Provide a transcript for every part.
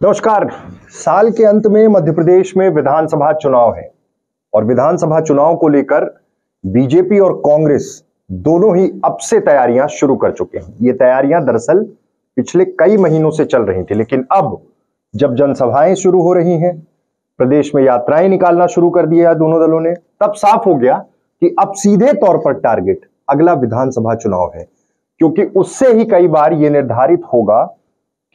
नमस्कार। साल के अंत में मध्य प्रदेश में विधानसभा चुनाव है और विधानसभा चुनाव को लेकर बीजेपी और कांग्रेस दोनों ही अब से तैयारियां शुरू कर चुके हैं। ये तैयारियां दरअसल पिछले कई महीनों से चल रही थी, लेकिन अब जब जनसभाएं शुरू हो रही हैं, प्रदेश में यात्राएं निकालना शुरू कर दिया है दोनों दलों ने, तब साफ हो गया कि अब सीधे तौर पर टारगेट अगला विधानसभा चुनाव है, क्योंकि उससे ही कई बार यह निर्धारित होगा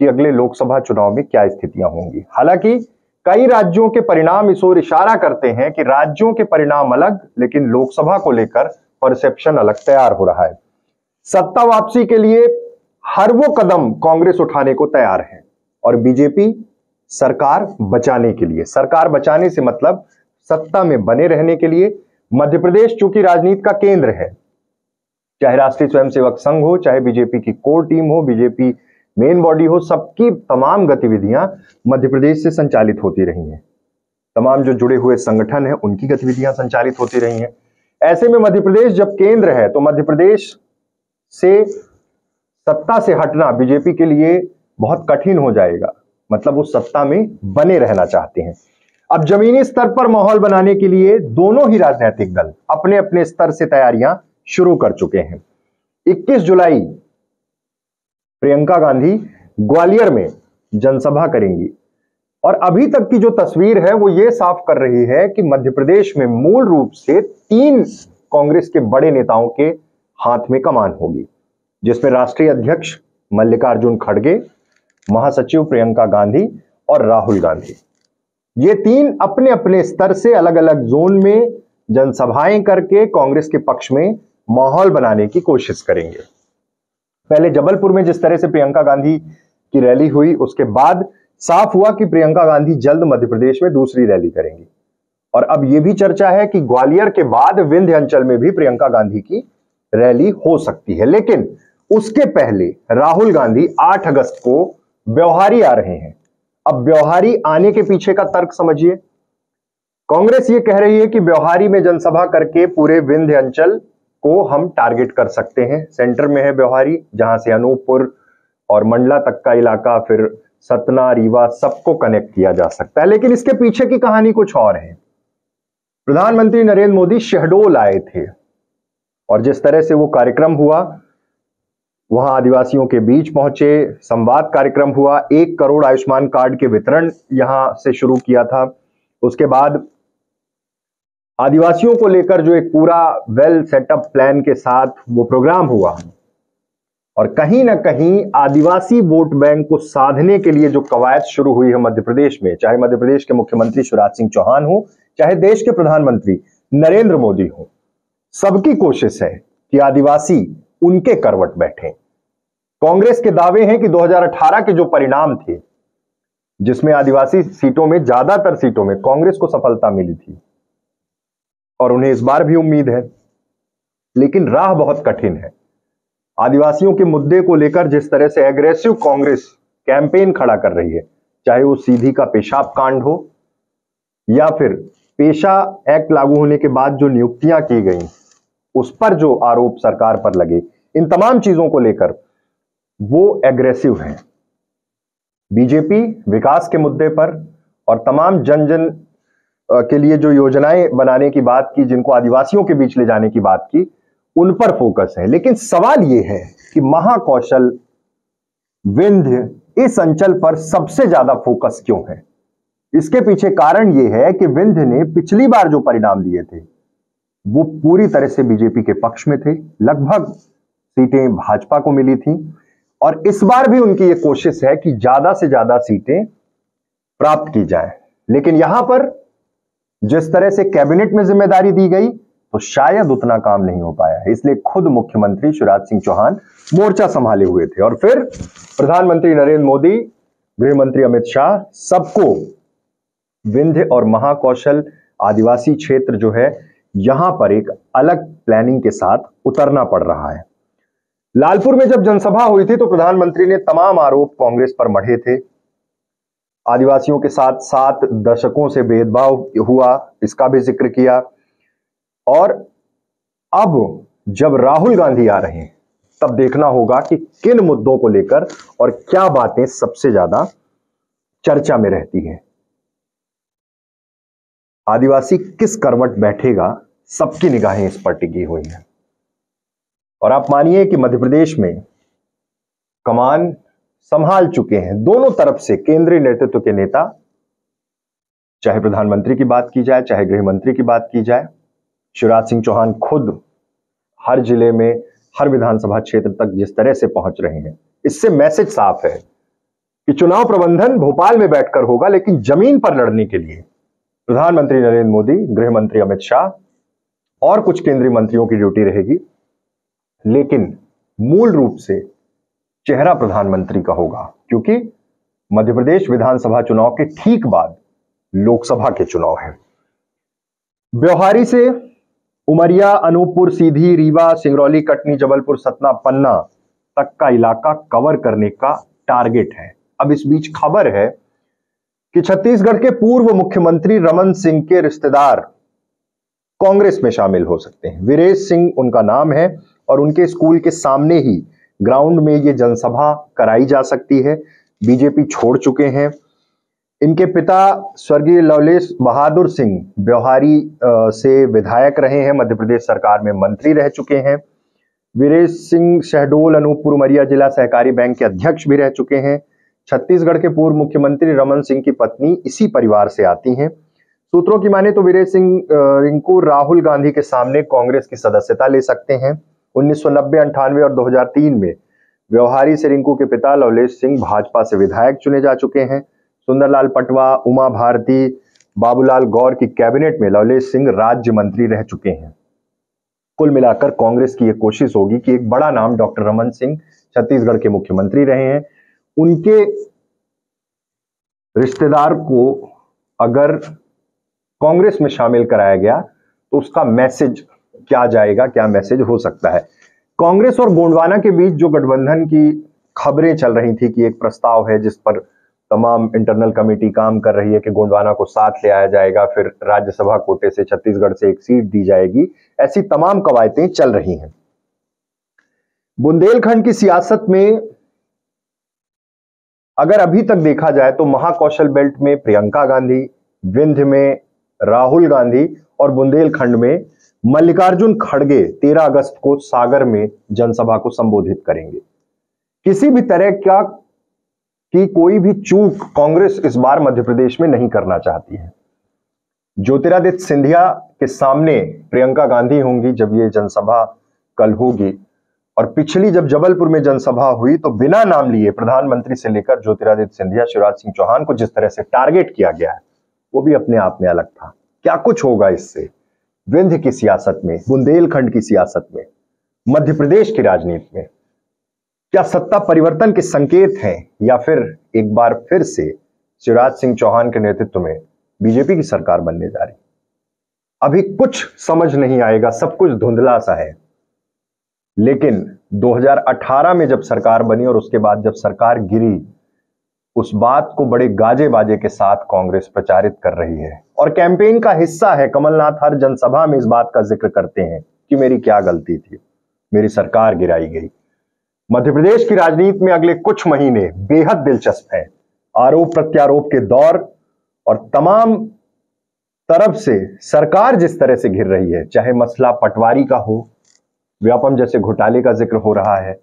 कि अगले लोकसभा चुनाव में क्या स्थितियां होंगी। हालांकि कई राज्यों के परिणाम इस ओर इशारा करते हैं कि राज्यों के परिणाम अलग, लेकिन लोकसभा को लेकर परसेप्शन अलग तैयार हो रहा है। सत्ता वापसी के लिए हर वो कदम कांग्रेस उठाने को तैयार है और बीजेपी सरकार बचाने के लिए, सरकार बचाने से मतलब सत्ता में बने रहने के लिए। मध्य प्रदेश चूंकि राजनीति का केंद्र है, चाहे राष्ट्रीय स्वयंसेवक संघ हो, चाहे बीजेपी की कोर टीम हो, बीजेपी मेन बॉडी हो, सबकी तमाम गतिविधियां मध्य प्रदेश से संचालित होती रही हैं। तमाम जो जुड़े हुए संगठन हैं उनकी गतिविधियां संचालित होती रही हैं। ऐसे में मध्य प्रदेश जब केंद्र है तो मध्य प्रदेश से सत्ता से हटना बीजेपी के लिए बहुत कठिन हो जाएगा, मतलब वो सत्ता में बने रहना चाहते हैं। अब जमीनी स्तर पर माहौल बनाने के लिए दोनों ही राजनीतिक दल अपने अपने स्तर से तैयारियां शुरू कर चुके हैं। 21 जुलाई प्रियंका गांधी ग्वालियर में जनसभा करेंगी और अभी तक की जो तस्वीर है वो ये साफ कर रही है कि मध्य प्रदेश में मूल रूप से 3 कांग्रेस के बड़े नेताओं के हाथ में कमान होगी, जिसमें राष्ट्रीय अध्यक्ष मल्लिकार्जुन खड़गे, महासचिव प्रियंका गांधी और राहुल गांधी। ये 3 अपने अपने स्तर से अलग अलग जोन में जनसभाएं करके कांग्रेस के पक्ष में माहौल बनाने की कोशिश करेंगे। पहले जबलपुर में जिस तरह से प्रियंका गांधी की रैली हुई, उसके बाद साफ हुआ कि प्रियंका गांधी जल्द मध्य प्रदेश में दूसरी रैली करेंगी और अब यह भी चर्चा है कि ग्वालियर के बाद विंध्य अंचल में भी प्रियंका गांधी की रैली हो सकती है। लेकिन उसके पहले राहुल गांधी 8 अगस्त को ब्यौहारी आ रहे हैं। अब ब्यौहारी आने के पीछे का तर्क समझिए। कांग्रेस ये कह रही है कि ब्यौहारी में जनसभा करके पूरे विंध्य अंचल को हम टारगेट कर सकते हैं। सेंटर में है ब्यौहारी, जहां से अनूपपुर और मंडला तक का इलाका, फिर सतना, रीवा, सबको कनेक्ट किया जा सकता है। लेकिन इसके पीछे की कहानी कुछ और है। प्रधानमंत्री नरेंद्र मोदी शहडोल आए थे और जिस तरह से वो कार्यक्रम हुआ, वहां आदिवासियों के बीच पहुंचे, संवाद कार्यक्रम हुआ, 1 करोड़ आयुष्मान कार्ड के वितरण यहां से शुरू किया था। उसके बाद आदिवासियों को लेकर जो एक पूरा वेल सेटअप प्लान के साथ वो प्रोग्राम हुआ और कहीं ना कहीं आदिवासी वोट बैंक को साधने के लिए जो कवायद शुरू हुई है मध्य प्रदेश में, चाहे मध्य प्रदेश के मुख्यमंत्री शिवराज सिंह चौहान हो, चाहे देश के प्रधानमंत्री नरेंद्र मोदी हो, सबकी कोशिश है कि आदिवासी उनके करवट बैठे। कांग्रेस के दावे हैं कि 2018 के जो परिणाम थे, जिसमें आदिवासी सीटों में, ज्यादातर सीटों में कांग्रेस को सफलता मिली थी और उन्हें इस बार भी उम्मीद है, लेकिन राह बहुत कठिन है। आदिवासियों के मुद्दे को लेकर जिस तरह से एग्रेसिव कांग्रेस कैंपेन खड़ा कर रही है, चाहे वो सीधी का पेशाब कांड हो या फिर पेशा एक्ट लागू होने के बाद जो नियुक्तियां की गई उस पर जो आरोप सरकार पर लगे, इन तमाम चीजों को लेकर वो एग्रेसिव है। बीजेपी विकास के मुद्दे पर और तमाम जन जन के लिए जो योजनाएं बनाने की बात की, जिनको आदिवासियों के बीच ले जाने की बात की, उन पर फोकस है। लेकिन सवाल यह है कि महाकौशल, विंध्य, इस अंचल पर सबसे ज्यादा फोकस क्यों है? इसके पीछे कारण यह है कि विंध्य ने पिछली बार जो परिणाम दिए थे वो पूरी तरह से बीजेपी के पक्ष में थे। लगभग सीटें भाजपा को मिली थी और इस बार भी उनकी यह कोशिश है कि ज्यादा से ज्यादा सीटें प्राप्त की जाए। लेकिन यहां पर जिस तरह से कैबिनेट में जिम्मेदारी दी गई तो शायद उतना काम नहीं हो पाया है। इसलिए खुद मुख्यमंत्री शिवराज सिंह चौहान मोर्चा संभाले हुए थे और फिर प्रधानमंत्री नरेंद्र मोदी, गृह मंत्री अमित शाह, सबको विंध्य और महाकौशल आदिवासी क्षेत्र जो है, यहां पर एक अलग प्लानिंग के साथ उतरना पड़ रहा है। लालपुर में जब जनसभा हुई थी तो प्रधानमंत्री ने तमाम आरोप कांग्रेस पर मढ़े थे। आदिवासियों के साथ 7 दशकों से भेदभाव हुआ, इसका भी जिक्र किया। और अब जब राहुल गांधी आ रहे हैं तब देखना होगा कि किन मुद्दों को लेकर और क्या बातें सबसे ज्यादा चर्चा में रहती है। आदिवासी किस करवट बैठेगा, सबकी निगाहें इस पर टिकी हुई हैं। और आप मानिए कि मध्य प्रदेश में कमान संभाल चुके हैं दोनों तरफ से केंद्रीय नेतृत्व के नेता, चाहे प्रधानमंत्री की बात की जाए, चाहे गृह मंत्री की बात की जाए। शिवराज सिंह चौहान खुद हर जिले में, हर विधानसभा क्षेत्र तक जिस तरह से पहुंच रहे हैं, इससे मैसेज साफ है कि चुनाव प्रबंधन भोपाल में बैठकर होगा, लेकिन जमीन पर लड़ने के लिए प्रधानमंत्री नरेंद्र मोदी, गृह मंत्री अमित शाह और कुछ केंद्रीय मंत्रियों की ड्यूटी रहेगी। लेकिन मूल रूप से चेहरा प्रधानमंत्री का होगा, क्योंकि मध्य प्रदेश विधानसभा चुनाव के ठीक बाद लोकसभा के चुनाव है। ब्योहारी से उमरिया, अनूपपुर, सीधी, रीवा, सिंगरौली, कटनी, जबलपुर, सतना, पन्ना तक का इलाका कवर करने का टारगेट है। अब इस बीच खबर है कि छत्तीसगढ़ के पूर्व मुख्यमंत्री रमन सिंह के रिश्तेदार कांग्रेस में शामिल हो सकते हैं। वीरेश सिंह उनका नाम है और उनके स्कूल के सामने ही ग्राउंड में ये जनसभा कराई जा सकती है। बीजेपी छोड़ चुके हैं। इनके पिता स्वर्गीय लवलेश बहादुर सिंह ब्योहारी से विधायक रहे हैं, मध्य प्रदेश सरकार में मंत्री रह चुके हैं। वीरेश सिंह शहडोल, अनूपपुर, उमरिया जिला सहकारी बैंक के अध्यक्ष भी रह चुके हैं। छत्तीसगढ़ के पूर्व मुख्यमंत्री रमन सिंह की पत्नी इसी परिवार से आती हैं। सूत्रों की माने तो वीरेश सिंह रिंकू राहुल गांधी के सामने कांग्रेस की सदस्यता ले सकते हैं। 1990, 98 और 2003 में ब्योहारी से रिंकू के पिता लवलेश सिंह भाजपा से विधायक चुने जा चुके हैं। सुंदरलाल पटवा, उमा भारती, बाबूलाल गौर की कैबिनेट में लवलेश सिंह राज्य मंत्री रह चुके हैं। कुल मिलाकर कांग्रेस की यह कोशिश होगी कि एक बड़ा नाम डॉक्टर रमन सिंह छत्तीसगढ़ के मुख्यमंत्री रहे हैं, उनके रिश्तेदार को अगर कांग्रेस में शामिल कराया गया तो उसका मैसेज क्या जाएगा, क्या मैसेज हो सकता है। कांग्रेस और गोंडवाना के बीच जो गठबंधन की खबरें चल रही थी कि एक प्रस्ताव है जिस पर तमाम इंटरनल कमेटी काम कर रही है कि गोंडवाना को साथ ले आया जाएगा, फिर राज्यसभा कोटे से छत्तीसगढ़ से एक सीट दी जाएगी, ऐसी तमाम कवायतें चल रही हैं। बुंदेलखंड की सियासत में अगर अभी तक देखा जाए तो महाकौशल बेल्ट में प्रियंका गांधी, विंध्य में राहुल गांधी और बुंदेलखंड में मल्लिकार्जुन खड़गे 13 अगस्त को सागर में जनसभा को संबोधित करेंगे। किसी भी तरह की कोई भी चूक कांग्रेस इस बार मध्य प्रदेश में नहीं करना चाहती है। ज्योतिरादित्य सिंधिया के सामने प्रियंका गांधी होंगी जब ये जनसभा कल होगी, और पिछली जब जबलपुर में जनसभा हुई तो बिना नाम लिए प्रधानमंत्री से लेकर ज्योतिरादित्य सिंधिया, शिवराज सिंह चौहान को जिस तरह से टारगेट किया गया है वो भी अपने आप में अलग था। क्या कुछ होगा इससे विंध्य की सियासत में, बुंदेलखंड की सियासत में, मध्य प्रदेश की राजनीति में? क्या सत्ता परिवर्तन के संकेत हैं या फिर एक बार फिर से शिवराज सिंह चौहान के नेतृत्व में बीजेपी की सरकार बनने जा रही? अभी कुछ समझ नहीं आएगा, सब कुछ धुंधला सा है। लेकिन 2018 में जब सरकार बनी और उसके बाद जब सरकार गिरी, उस बात को बड़े गाजे बाजे के साथ कांग्रेस प्रचारित कर रही है और कैंपेन का हिस्सा है। कमलनाथ हर जनसभा में इस बात का जिक्र करते हैं कि मेरी क्या गलती थी, मेरी सरकार गिराई गई। मध्य प्रदेश की राजनीति में अगले कुछ महीने बेहद दिलचस्प हैं। आरोप प्रत्यारोप के दौर और तमाम तरफ से सरकार जिस तरह से घिर रही है, चाहे मसला पटवारी का हो, व्यापम जैसे घोटाले का जिक्र हो रहा है,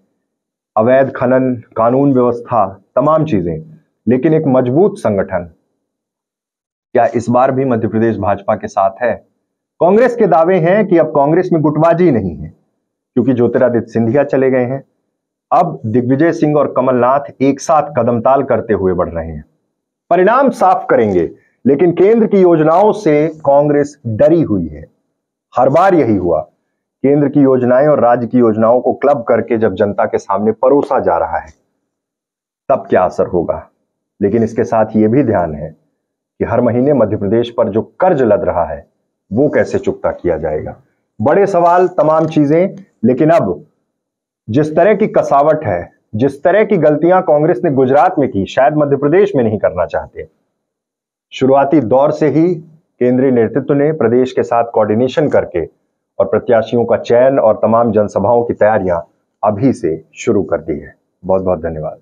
अवैध खनन, कानून व्यवस्था, तमाम चीजें, लेकिन एक मजबूत संगठन क्या इस बार भी मध्य प्रदेश भाजपा के साथ है? कांग्रेस के दावे हैं कि अब कांग्रेस में गुटबाजी नहीं है, क्योंकि ज्योतिरादित्य सिंधिया चले गए हैं। अब दिग्विजय सिंह और कमलनाथ एक साथ कदमताल करते हुए बढ़ रहे हैं। परिणाम साफ करेंगे, लेकिन केंद्र की योजनाओं से कांग्रेस डरी हुई है। हर बार यही हुआ, केंद्र की योजनाएं और राज्य की योजनाओं को क्लब करके जब जनता के सामने परोसा जा रहा है तब क्या असर होगा। लेकिन इसके साथ ये भी ध्यान है कि हर महीने मध्य प्रदेश पर जो कर्ज लद रहा है वो कैसे चुकता किया जाएगा। बड़े सवाल, तमाम चीजें। लेकिन अब जिस तरह की कसावट है, जिस तरह की गलतियां कांग्रेस ने गुजरात में की, शायद मध्य प्रदेश में नहीं करना चाहते। शुरुआती दौर से ही केंद्रीय नेतृत्व ने प्रदेश के साथ कोऑर्डिनेशन करके और प्रत्याशियों का चयन और तमाम जनसभाओं की तैयारियां अभी से शुरू कर दी है। बहुत बहुत धन्यवाद।